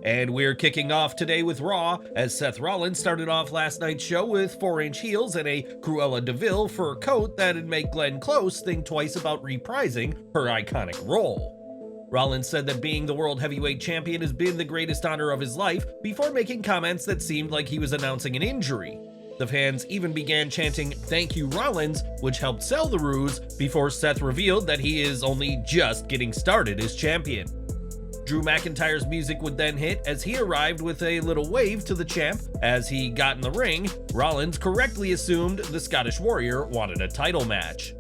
And we're kicking off today with Raw, as Seth Rollins started off last night's show with 4-inch heels and a Cruella de Vil fur coat that'd make Glenn Close think twice about reprising her iconic role. Rollins said that being the World Heavyweight Champion has been the greatest honor of his life, before making comments that seemed like he was announcing an injury. The fans even began chanting, "Thank you, Rollins," which helped sell the ruse, before Seth revealed that he is only just getting started as champion. Drew McIntyre's music would then hit as he arrived with a little wave to the champ. As he got in the ring, Rollins correctly assumed the Scottish Warrior wanted a title match.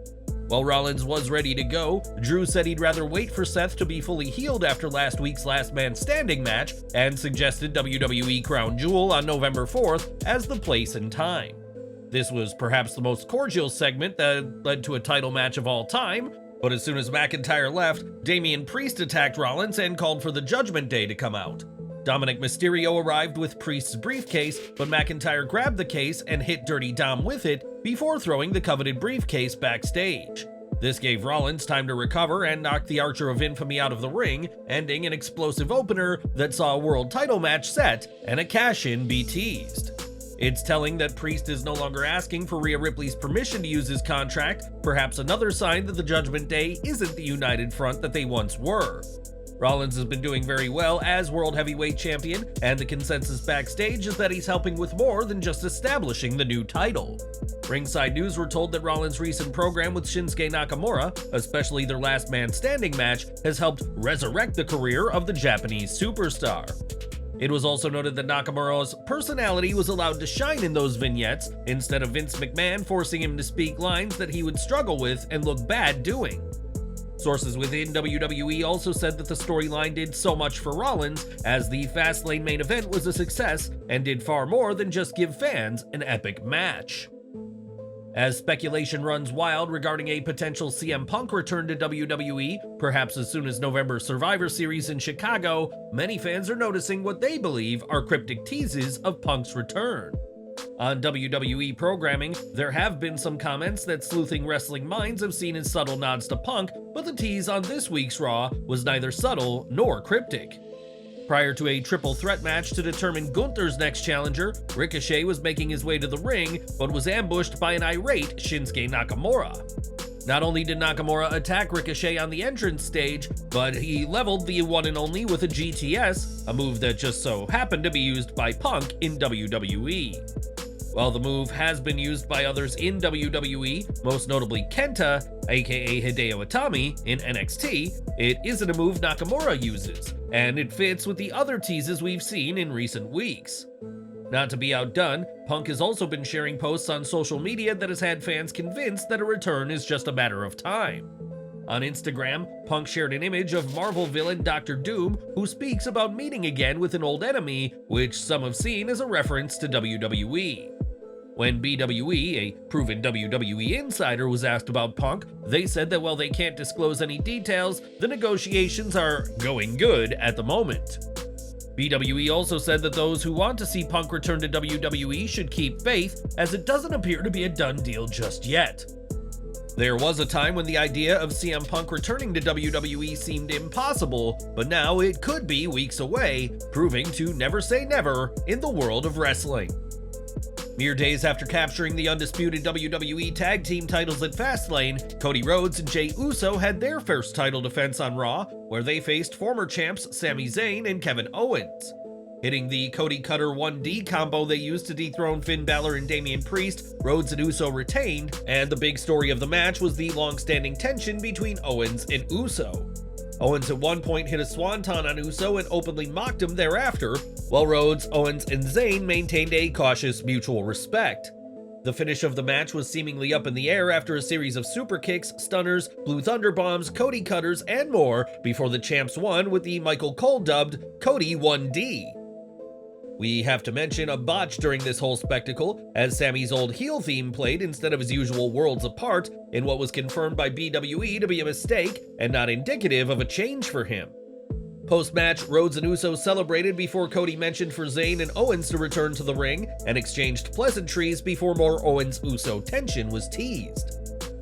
While Rollins was ready to go, Drew said he'd rather wait for Seth to be fully healed after last week's Last Man Standing match, and suggested WWE Crown Jewel on November 4th as the place and time. This was perhaps the most cordial segment that led to a title match of all time, but as soon as McIntyre left, Damian Priest attacked Rollins and called for the Judgment Day to come out. Dominic Mysterio arrived with Priest's briefcase, but McIntyre grabbed the case and hit Dirty Dom with it before throwing the coveted briefcase backstage. This gave Rollins time to recover and knock the Archer of Infamy out of the ring, ending an explosive opener that saw a world title match set and a cash-in be teased. It's telling that Priest is no longer asking for Rhea Ripley's permission to use his contract, perhaps another sign that the Judgment Day isn't the united front that they once were. Rollins has been doing very well as World Heavyweight Champion, and the consensus backstage is that he's helping with more than just establishing the new title. Ringside News were told that Rollins' recent program with Shinsuke Nakamura, especially their Last Man Standing match, has helped resurrect the career of the Japanese superstar. It was also noted that Nakamura's personality was allowed to shine in those vignettes, instead of Vince McMahon forcing him to speak lines that he would struggle with and look bad doing. Sources within WWE also said that the storyline did so much for Rollins, as the Fastlane main event was a success and did far more than just give fans an epic match. As speculation runs wild regarding a potential CM Punk return to WWE, perhaps as soon as November Survivor Series in Chicago, many fans are noticing what they believe are cryptic teases of Punk's return. On WWE programming, there have been some comments that sleuthing wrestling minds have seen as subtle nods to Punk, but the tease on this week's Raw was neither subtle nor cryptic. Prior to a triple threat match to determine Gunther's next challenger, Ricochet was making his way to the ring, but was ambushed by an irate Shinsuke Nakamura. Not only did Nakamura attack Ricochet on the entrance stage, but he leveled the one and only with a GTS, a move that just so happened to be used by Punk in WWE. While the move has been used by others in WWE, most notably Kenta, aka Hideo Itami, in NXT, it isn't a move Nakamura uses, and it fits with the other teases we've seen in recent weeks. Not to be outdone, Punk has also been sharing posts on social media that has had fans convinced that a return is just a matter of time. On Instagram, Punk shared an image of Marvel villain Dr. Doom, who speaks about meeting again with an old enemy, which some have seen as a reference to WWE. When BWE, a proven WWE insider, was asked about Punk, they said that while they can't disclose any details, the negotiations are going good at the moment. BWE also said that those who want to see Punk return to WWE should keep faith, as it doesn't appear to be a done deal just yet. There was a time when the idea of CM Punk returning to WWE seemed impossible, but now it could be weeks away, proving to never say never in the world of wrestling. Mere days after capturing the undisputed WWE Tag Team titles at Fastlane, Cody Rhodes and Jey Uso had their first title defense on Raw, where they faced former champs Sami Zayn and Kevin Owens. Hitting the Cody Cutter 1D combo they used to dethrone Finn Balor and Damian Priest, Rhodes and Uso retained, and the big story of the match was the long-standing tension between Owens and Uso. Owens at one point hit a swanton on Uso and openly mocked him thereafter, while Rhodes, Owens, and Zayn maintained a cautious mutual respect. The finish of the match was seemingly up in the air after a series of super kicks, stunners, blue thunder bombs, Cody cutters, and more before the champs won with the Michael Cole-dubbed Cody 1D. We have to mention a botch during this whole spectacle, as Sami's old heel theme played instead of his usual Worlds Apart, in what was confirmed by BWE to be a mistake and not indicative of a change for him. Post-match, Rhodes and Uso celebrated before Cody mentioned for Zayn and Owens to return to the ring, and exchanged pleasantries before more Owens-Uso tension was teased.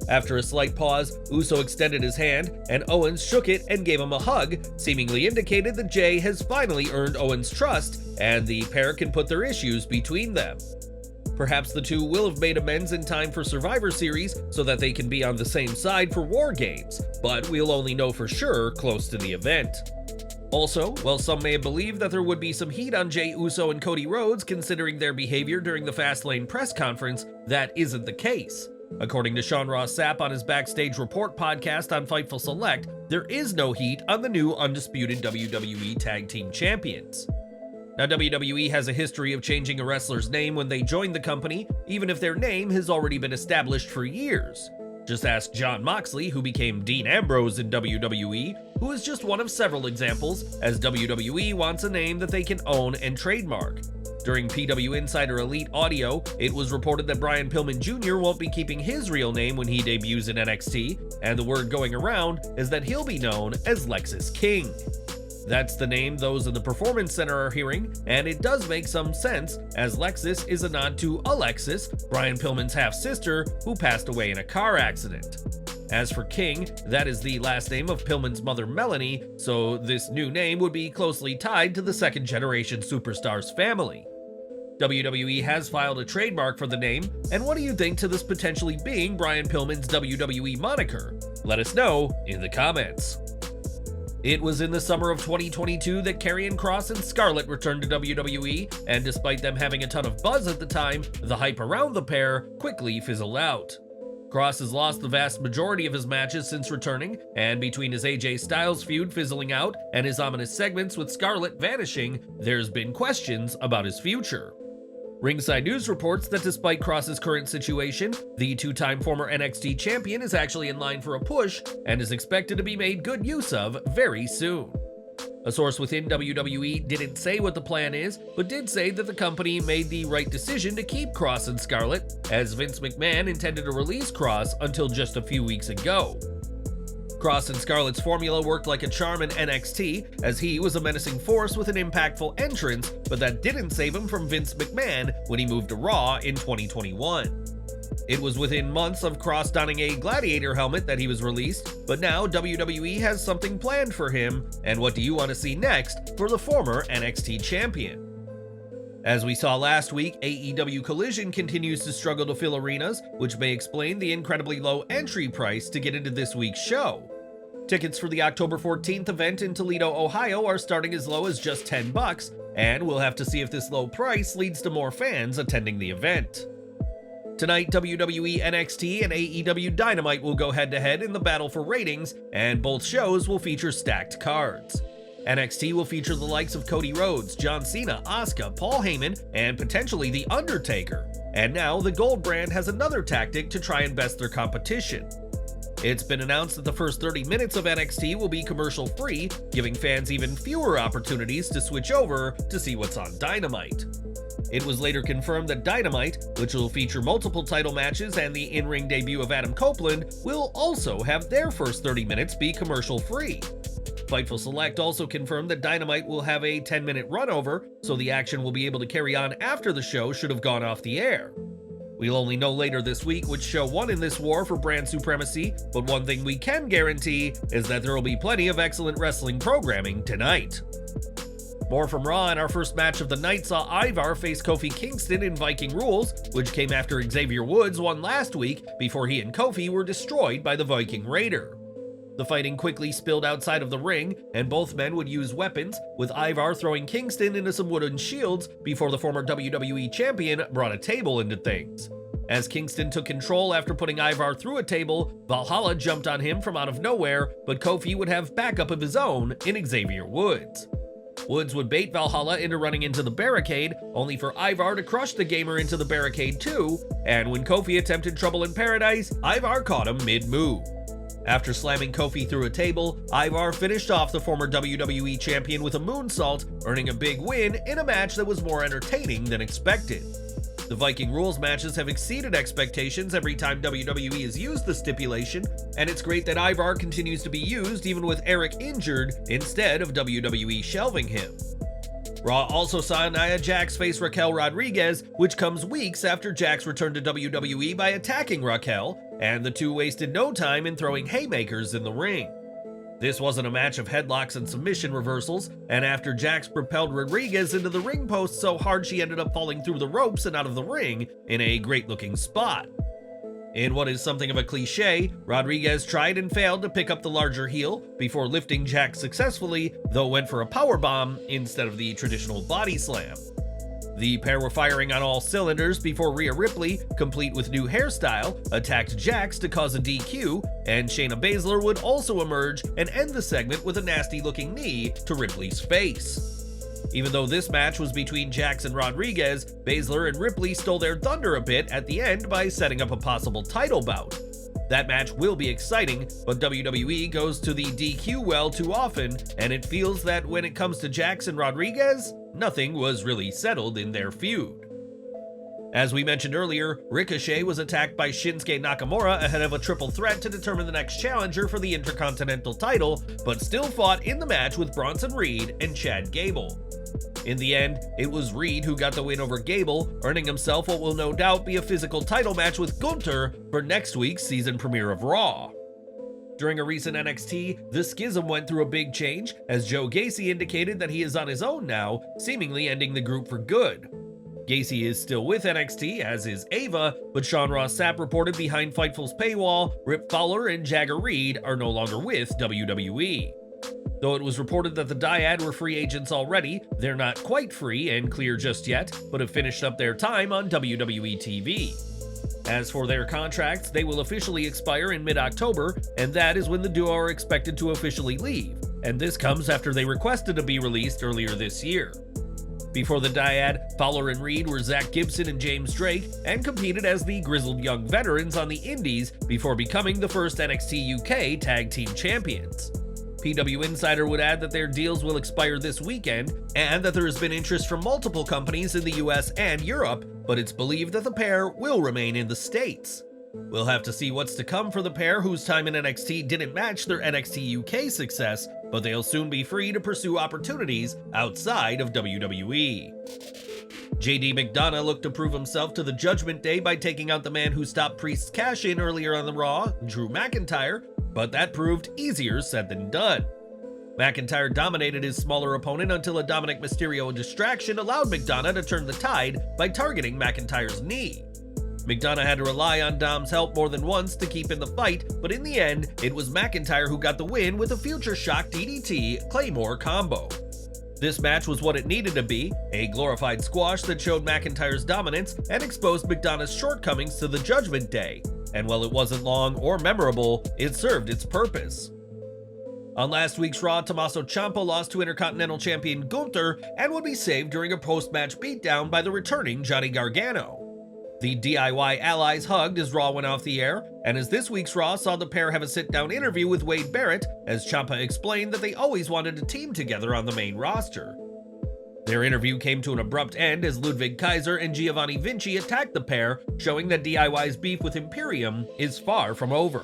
After a slight pause, Uso extended his hand, and Owens shook it and gave him a hug, seemingly indicated that Jay has finally earned Owens' trust, and the pair can put their issues between them. Perhaps the two will have made amends in time for Survivor Series so that they can be on the same side for War Games, but we'll only know for sure close to the event. Also, while some may have believed that there would be some heat on Jey Uso and Cody Rhodes considering their behavior during the Fastlane press conference, that isn't the case. According to Sean Ross Sapp on his Backstage Report podcast on Fightful Select, there is no heat on the new undisputed WWE Tag Team Champions. Now, WWE has a history of changing a wrestler's name when they join the company, even if their name has already been established for years. Just ask Jon Moxley, who became Dean Ambrose in WWE, who is just one of several examples, as WWE wants a name that they can own and trademark. During PW Insider Elite Audio, it was reported that Brian Pillman Jr. won't be keeping his real name when he debuts in NXT, and the word going around is that he'll be known as Lexis King. That's the name those in the Performance Center are hearing, and it does make some sense, as Lexis is a nod to Alexis, Brian Pillman's half-sister, who passed away in a car accident. As for King, that is the last name of Pillman's mother Melanie, so this new name would be closely tied to the second-generation superstar's family. WWE has filed a trademark for the name, and what do you think to this potentially being Brian Pillman's WWE moniker? Let us know in the comments. It was in the summer of 2022 that Karrion, Kross, and Scarlett returned to WWE, and despite them having a ton of buzz at the time, the hype around the pair quickly fizzled out. Kross has lost the vast majority of his matches since returning, and between his AJ Styles feud fizzling out and his ominous segments with Scarlett vanishing, there's been questions about his future. Ringside News reports that despite Kross's current situation, the two-time former NXT champion is actually in line for a push and is expected to be made good use of very soon. A source within WWE didn't say what the plan is, but did say that the company made the right decision to keep Kross and Scarlett, as Vince McMahon intended to release Kross until just a few weeks ago. Kross and Scarlett's formula worked like a charm in NXT, as he was a menacing force with an impactful entrance, but that didn't save him from Vince McMahon when he moved to Raw in 2021. It was within months of Kross donning a gladiator helmet that he was released, but now WWE has something planned for him, and what do you want to see next for the former NXT champion? As we saw last week, AEW Collision continues to struggle to fill arenas, which may explain the incredibly low entry price to get into this week's show. Tickets for the October 14th event in Toledo, Ohio are starting as low as just $10, and we'll have to see if this low price leads to more fans attending the event. Tonight, WWE NXT and AEW Dynamite will go head-to-head in the battle for ratings, and both shows will feature stacked cards. NXT will feature the likes of Cody Rhodes, John Cena, Asuka, Paul Heyman, and potentially The Undertaker. And now, the Gold brand has another tactic to try and best their competition. It's been announced that the first 30 minutes of NXT will be commercial-free, giving fans even fewer opportunities to switch over to see what's on Dynamite. It was later confirmed that Dynamite, which will feature multiple title matches and the in-ring debut of Adam Copeland, will also have their first 30 minutes be commercial-free. Fightful Select also confirmed that Dynamite will have a 10-minute runover, so the action will be able to carry on after the show should have gone off the air. We'll only know later this week which show won in this war for brand supremacy, but one thing we can guarantee is that there will be plenty of excellent wrestling programming tonight. More from Raw, and our first match of the night saw Ivar face Kofi Kingston in Viking Rules, which came after Xavier Woods won last week before he and Kofi were destroyed by the Viking Raider. The fighting quickly spilled outside of the ring, and both men would use weapons, with Ivar throwing Kingston into some wooden shields before the former WWE champion brought a table into things. As Kingston took control after putting Ivar through a table, Valhalla jumped on him from out of nowhere, but Kofi would have backup of his own in Xavier Woods. Woods would bait Valhalla into running into the barricade, only for Ivar to crush the gamer into the barricade too, and when Kofi attempted Trouble in Paradise, Ivar caught him mid-move. After slamming Kofi through a table, Ivar finished off the former WWE champion with a moonsault, earning a big win in a match that was more entertaining than expected. The Viking Rules matches have exceeded expectations every time WWE has used the stipulation, and it's great that Ivar continues to be used even with Eric injured instead of WWE shelving him. Raw also saw Nia Jax face Raquel Rodriguez, which comes weeks after Jax returned to WWE by attacking Raquel, and the two wasted no time in throwing haymakers in the ring. This wasn't a match of headlocks and submission reversals, and after Jax propelled Rodriguez into the ring post so hard she ended up falling through the ropes and out of the ring in a great-looking spot. In what is something of a cliche, Rodriguez tried and failed to pick up the larger heel before lifting Jax successfully, though went for a powerbomb instead of the traditional body slam. The pair were firing on all cylinders before Rhea Ripley, complete with new hairstyle, attacked Jax to cause a DQ, and Shayna Baszler would also emerge and end the segment with a nasty-looking knee to Ripley's face. Even though this match was between Jax and Rodriguez, Baszler and Ripley stole their thunder a bit at the end by setting up a possible title bout. That match will be exciting, but WWE goes to the DQ well too often, and it feels that when it comes to Jax and Rodriguez, nothing was really settled in their feud. As we mentioned earlier, Ricochet was attacked by Shinsuke Nakamura ahead of a triple threat to determine the next challenger for the Intercontinental title, but still fought in the match with Bronson Reed and Chad Gable. In the end, it was Reed who got the win over Gable, earning himself what will no doubt be a physical title match with Gunther for next week's season premiere of Raw. During a recent NXT, the Schism went through a big change, as Joe Gacy indicated that he is on his own now, seemingly ending the group for good. Gacy is still with NXT, as is Ava, but Sean Ross Sapp reported behind Fightful's paywall, Rip Fowler and Jagger Reed are no longer with WWE. Though it was reported that the Dyad were free agents already, they're not quite free and clear just yet, but have finished up their time on WWE TV. As for their contracts, they will officially expire in mid-October, and that is when the duo are expected to officially leave, and this comes after they requested to be released earlier this year. Before the Dyad, Fowler and Reed were Zach Gibson and James Drake, and competed as the grizzled young veterans on the Indies before becoming the first NXT UK Tag Team Champions. PW Insider would add that their deals will expire this weekend, and that there has been interest from multiple companies in the US and Europe, but it's believed that the pair will remain in the States. We'll have to see what's to come for the pair whose time in NXT didn't match their NXT UK success, but they'll soon be free to pursue opportunities outside of WWE. JD McDonough looked to prove himself to the Judgment Day by taking out the man who stopped Priest's cash-in earlier on the Raw, Drew McIntyre, but that proved easier said than done. McIntyre dominated his smaller opponent until a Dominic Mysterio distraction allowed McDonough to turn the tide by targeting McIntyre's knee. McDonough had to rely on Dom's help more than once to keep in the fight, but in the end, it was McIntyre who got the win with a Future Shock DDT Claymore combo. This match was what it needed to be, a glorified squash that showed McIntyre's dominance and exposed McDonough's shortcomings to the Judgment Day, and while it wasn't long or memorable, it served its purpose. On last week's Raw, Tommaso Ciampa lost to Intercontinental Champion Gunther and would be saved during a post-match beatdown by the returning Johnny Gargano. The DIY allies hugged as Raw went off the air, and as this week's Raw saw the pair have a sit-down interview with Wade Barrett, as Ciampa explained that they always wanted to team together on the main roster. Their interview came to an abrupt end as Ludwig Kaiser and Giovanni Vinci attacked the pair, showing that DIY's beef with Imperium is far from over.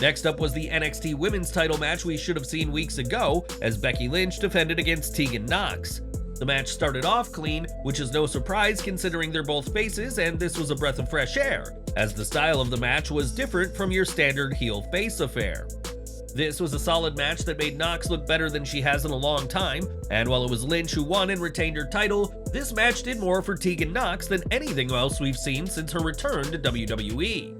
Next up was the NXT Women's title match we should have seen weeks ago, as Becky Lynch defended against Tegan Nox. The match started off clean, which is no surprise considering they're both faces, and this was a breath of fresh air, as the style of the match was different from your standard heel-face affair. This was a solid match that made Nox look better than she has in a long time, and while it was Lynch who won and retained her title, this match did more for Tegan Nox than anything else we've seen since her return to WWE.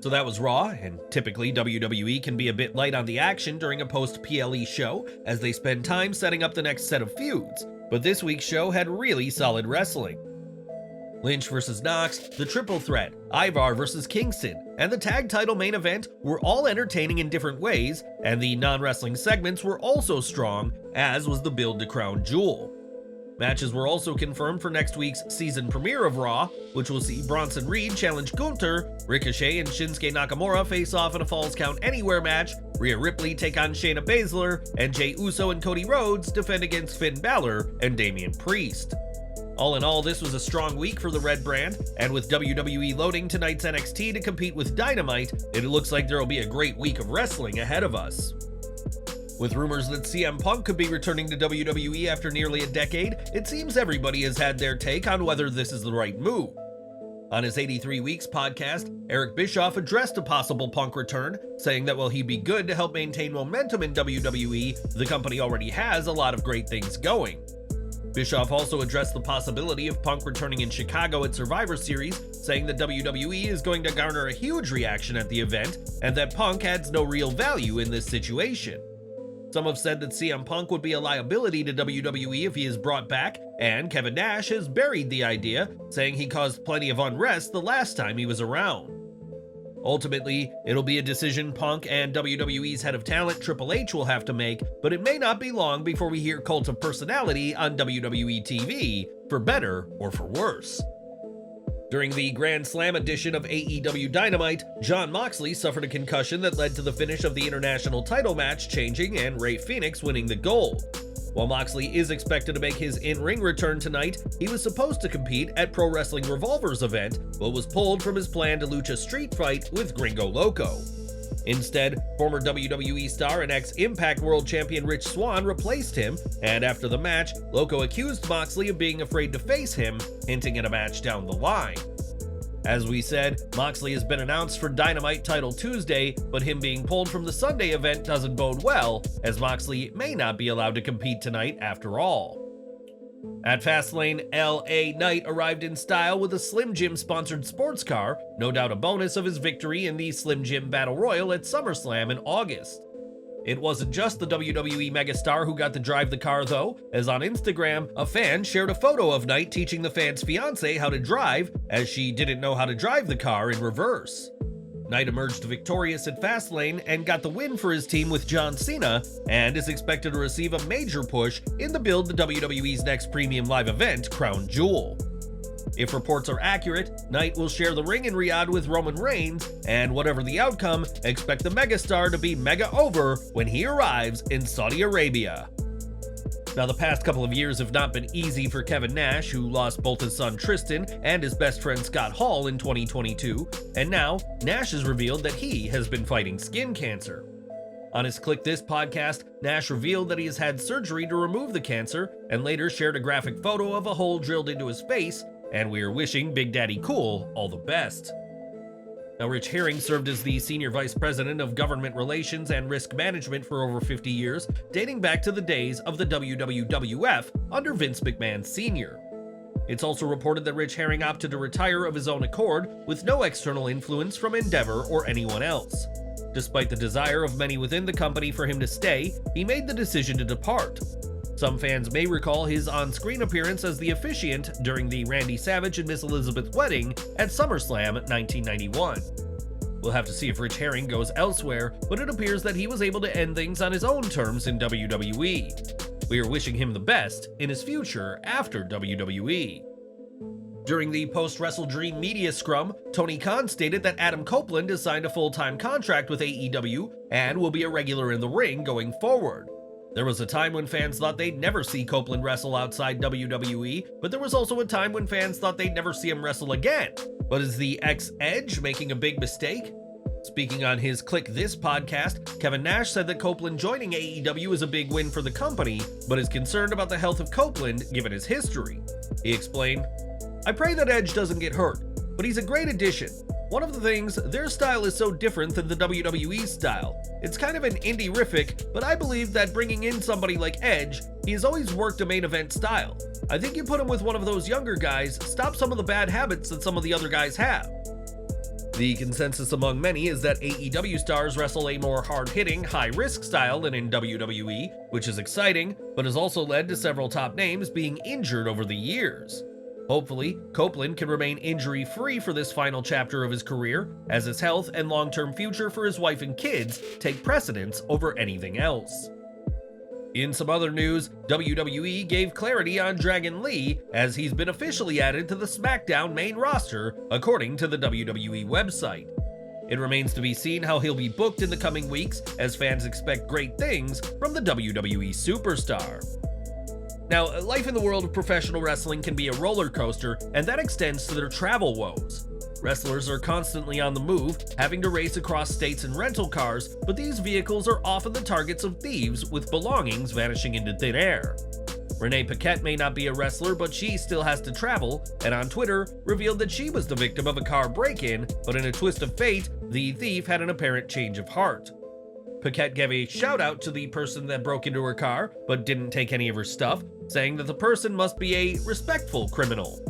So that was Raw, and typically WWE can be a bit light on the action during a post-PLE show, as they spend time setting up the next set of feuds, but this week's show had really solid wrestling. Lynch vs. Nox, the Triple Threat, Ivar vs. Kingston, and the tag title main event were all entertaining in different ways, and the non-wrestling segments were also strong, as was the build to Crown Jewel. Matches were also confirmed for next week's season premiere of Raw, which will see Bronson Reed challenge Gunther, Ricochet and Shinsuke Nakamura face off in a Falls Count Anywhere match, Rhea Ripley take on Shayna Baszler, and Jey Uso and Cody Rhodes defend against Finn Balor and Damian Priest. All in all, this was a strong week for the Red brand, and with WWE loading tonight's NXT to compete with Dynamite, it looks like there will be a great week of wrestling ahead of us. With rumors that CM Punk could be returning to WWE after nearly a decade, it seems everybody has had their take on whether this is the right move. On his 83 Weeks podcast, Eric Bischoff addressed a possible Punk return, saying that while he'd be good to help maintain momentum in WWE, the company already has a lot of great things going. Bischoff also addressed the possibility of Punk returning in Chicago at Survivor Series, saying that WWE is going to garner a huge reaction at the event, and that Punk adds no real value in this situation. Some have said that CM Punk would be a liability to WWE if he is brought back, and Kevin Nash has buried the idea, saying he caused plenty of unrest the last time he was around. Ultimately, it'll be a decision Punk and WWE's head of talent Triple H will have to make, but it may not be long before we hear Cult of Personality on WWE TV, for better or for worse. During the Grand Slam edition of AEW Dynamite, Jon Moxley suffered a concussion that led to the finish of the international title match changing and Rey Fenix winning the gold. While Moxley is expected to make his in-ring return tonight, he was supposed to compete at Pro Wrestling Revolver's event, but was pulled from his planned Lucha Street fight with Gringo Loco. Instead, former WWE star and ex-Impact World Champion Rich Swann replaced him, and after the match, Loco accused Moxley of being afraid to face him, hinting at a match down the line. As we said, Moxley has been announced for Dynamite Title Tuesday, but him being pulled from the Sunday event doesn't bode well, as Moxley may not be allowed to compete tonight after all. At Fastlane, LA Knight arrived in style with a Slim Jim sponsored sports car, no doubt a bonus of his victory in the Slim Jim Battle Royal at SummerSlam in August. It wasn't just the WWE megastar who got to drive the car though, as on Instagram, a fan shared a photo of Knight teaching the fan's fiancée how to drive, as she didn't know how to drive the car in reverse. Knight emerged victorious at Fastlane and got the win for his team with John Cena, and is expected to receive a major push in the build to WWE's next premium live event, Crown Jewel. If reports are accurate, Knight will share the ring in Riyadh with Roman Reigns, and whatever the outcome, expect the megastar to be mega over when he arrives in Saudi Arabia. Now, the past couple of years have not been easy for Kevin Nash, who lost both his son Tristan and his best friend Scott Hall in 2022, and now Nash has revealed that he has been fighting skin cancer. On his Click This podcast, Nash revealed that he has had surgery to remove the cancer, and later shared a graphic photo of a hole drilled into his face, and we are wishing Big Daddy Cool all the best. Now, Rich Herring served as the Senior Vice President of Government Relations and Risk Management for over 50 years, dating back to the days of the WWF under Vince McMahon Sr. It's also reported that Rich Herring opted to retire of his own accord, with no external influence from Endeavor or anyone else. Despite the desire of many within the company for him to stay, he made the decision to depart. Some fans may recall his on-screen appearance as the officiant during the Randy Savage and Miss Elizabeth wedding at SummerSlam 1991. We'll have to see if Rich Herring goes elsewhere, but it appears that he was able to end things on his own terms in WWE. We are wishing him the best in his future after WWE. During the post-Wrestle Dream media scrum, Tony Khan stated that Adam Copeland has signed a full-time contract with AEW and will be a regular in the ring going forward. There was a time when fans thought they'd never see Copeland wrestle outside WWE, but there was also a time when fans thought they'd never see him wrestle again. But is the ex-Edge making a big mistake? Speaking on his Click This podcast, Kevin Nash said that Copeland joining AEW is a big win for the company, but is concerned about the health of Copeland given his history. He explained, "I pray that Edge doesn't get hurt, but he's a great addition. One of the things, their style is so different than the WWE style. It's kind of an indie-rific, but I believe that bringing in somebody like Edge, he has always worked a main event style. I think you put him with one of those younger guys, stop some of the bad habits that some of the other guys have." The consensus among many is that AEW stars wrestle a more hard-hitting, high-risk style than in WWE, which is exciting, but has also led to several top names being injured over the years. Hopefully, Copeland can remain injury-free for this final chapter of his career, as his health and long-term future for his wife and kids take precedence over anything else. In some other news, WWE gave clarity on Dragon Lee, as he's been officially added to the SmackDown main roster, according to the WWE website. It remains to be seen how he'll be booked in the coming weeks, as fans expect great things from the WWE superstar. Now, life in the world of professional wrestling can be a roller coaster, and that extends to their travel woes. Wrestlers are constantly on the move, having to race across states in rental cars, but these vehicles are often the targets of thieves with belongings vanishing into thin air. Renee Paquette may not be a wrestler, but she still has to travel, and on Twitter revealed that she was the victim of a car break-in, but in a twist of fate, the thief had an apparent change of heart. Paquette gave a shout out to the person that broke into her car, but didn't take any of her stuff, saying that the person must be a respectful criminal.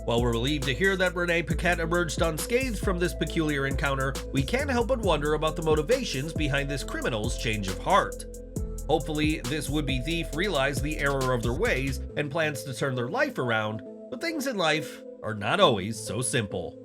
While we're relieved to hear that Renee Paquette emerged unscathed from this peculiar encounter, we can't help but wonder about the motivations behind this criminal's change of heart. Hopefully, this would-be thief realized the error of their ways and plans to turn their life around, but things in life are not always so simple.